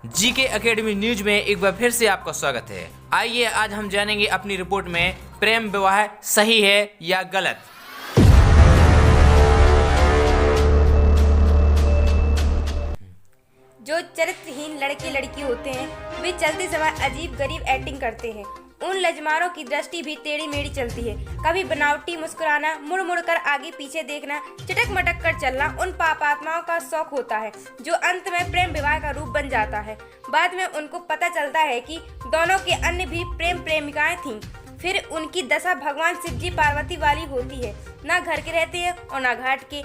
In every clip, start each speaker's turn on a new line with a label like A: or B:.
A: GK academy news में एक बार फिर से आपका स्वागत है। आइए आज हम जानेंगे अपनी रिपोर्ट में प्रेम विवाह सही है या गलत।
B: जो चरित्रहीन लड़के लड़की होते हैं वे चलते समय अजीब गरीब एक्टिंग करते हैं। उन लजमारों की दृष्टि भी टेढ़ी मेढ़ी चलती है। कभी बनावटी मुस्कुराना, मुड़ मुड़ कर आगे पीछे देखना, चटक मटक कर चलना उन पापात्माओं का शौक होता है जो अंत में प्रेम विवाह का रूप बन जाता है। बाद में उनको पता चलता है कि दोनों के अन्य भी प्रेम प्रेमिकाएं थीं। फिर उनकी दशा भगवान शिव जी पार्वती वाली होती है, ना घर के रहते हैं और ना घाट के।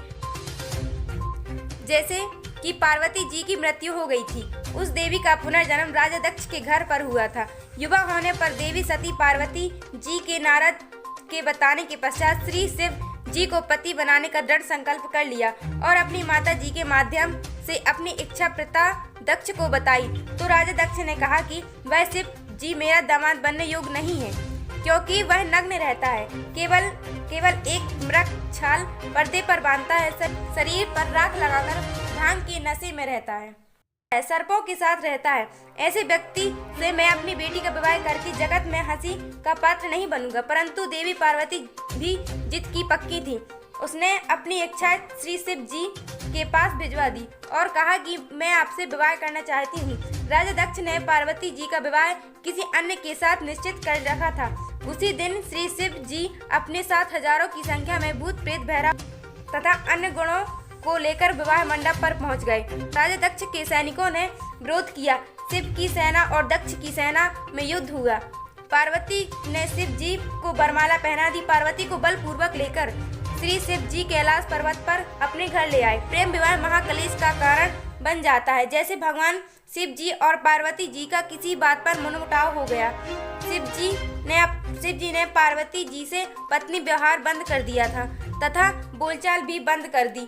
B: जैसे कि पार्वती जी की मृत्यु हो गई थी। उस देवी का पुनर्जन्म राजा दक्ष के घर पर हुआ था। युवा होने पर देवी सती पार्वती जी के नारद के बताने के पश्चात श्री शिव जी को पति बनाने का दृढ़ संकल्प कर लिया और अपनी माता जी के माध्यम से अपनी इच्छा पिता दक्ष को बताई। तो राजा दक्ष ने कहा कि वह शिव जी मेरा दामाद बनने योग्य नहीं है, क्योंकि वह नग्न रहता है, केवल एक मृग छाल पर्दे पर बांधता है, शरीर पर राख लगाकर भांग के नशे में रहता है, सर्पों के साथ रहता है। ऐसे व्यक्ति से मैं अपनी बेटी का विवाह करके जगत में हंसी का पात्र नहीं बनूंगा। परंतु देवी पार्वती भी जिद की पक्की थी। उसने अपनी इच्छा श्री शिव जी के पास भिजवा दी और कहा कि मैं आपसे विवाह करना चाहती हूँ। राजा दक्ष ने पार्वती जी का विवाह किसी अन्य के साथ निश्चित कर रखा था। उसी दिन श्री शिव जी अपने साथ हजारों की संख्या में भूत प्रेत भैरव तथा अन्य गुणों को लेकर विवाह मंडप पर पहुंच गए। राजा दक्ष के सैनिकों ने विरोध किया। शिव की सेना और दक्ष की सेना में युद्ध हुआ। पार्वती ने शिव जी को वरमाला पहना दी। पार्वती को बलपूर्वक लेकर श्री शिव जी कैलाश पर्वत पर अपने घर ले आए। प्रेम विवाह महाकलेश का कारण बन जाता है। जैसे भगवान शिव जी और पार्वती जी का किसी बात पर मनमुटाव हो गया। शिव जी ने पार्वती जी से पत्नी व्यवहार बंद कर दिया था तथा बोलचाल भी बंद कर दी।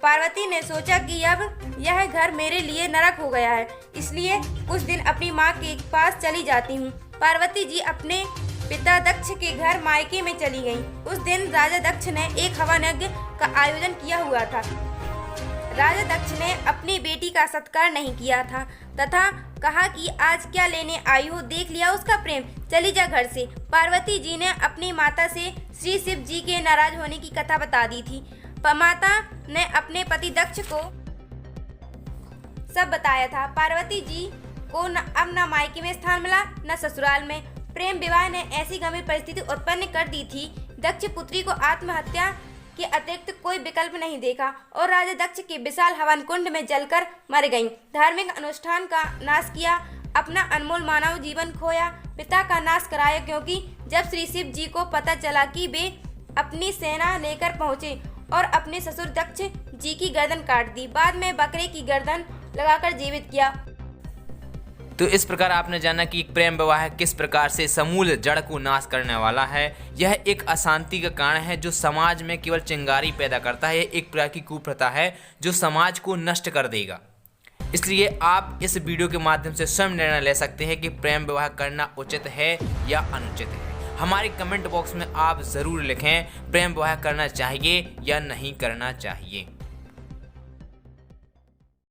B: पार्वती ने सोचा कि अब यह घर मेरे लिए नरक हो गया है, इसलिए कुछ दिन अपनी माँ के पास चली जाती हूँ। पार्वती जी अपने पिता दक्ष के घर मायके में चली गईं। उस दिन राजा दक्ष ने एक हवन यज्ञ का आयोजन किया हुआ था। राजा दक्ष ने अपनी बेटी का सत्कार नहीं किया था तथा कहा कि आज क्या लेने आई हो, देख लिया उसका प्रेम, चली जा घर से। पार्वती जी ने अपनी माता से श्री शिव जी के नाराज होने की कथा बता दी थी। माता ने अपने पति दक्ष को सब बताया था। पार्वती जी को अब न मायके में स्थान मिला न ससुराल में। प्रेम विवाह ने ऐसी गंभीर परिस्थिति उत्पन्न कर दी थी। दक्ष पुत्री को आत्महत्या के अतिरिक्त कोई विकल्प नहीं देखा और राजा दक्ष के विशाल हवन कुंड में जलकर मर गईं। धार्मिक अनुष्ठान का नाश किया, अपना अनमोल मानव जीवन खोया, पिता का नाश कराया, क्योंकि जब श्री शिव जी को पता चला कि वे अपनी सेना लेकर पहुंचे और अपने ससुर दक्ष जी की गर्दन काट दी। बाद में बकरे की गर्दन लगाकर जीवित किया।
A: तो इस प्रकार आपने जाना कि प्रेम विवाह किस प्रकार से समूल जड़ को नाश करने वाला है। यह एक अशांति का कारण है जो समाज में केवल चिंगारी पैदा करता है। एक प्रकार की कुप्रथा है जो समाज को नष्ट कर देगा। इसलिए आप इस वीडियो के माध्यम से स्वयं निर्णय ले सकते हैं कि प्रेम विवाह करना उचित है या अनुचित है। हमारे कमेंट बॉक्स में आप ज़रूर लिखें प्रेम विवाह करना चाहिए या नहीं करना चाहिए।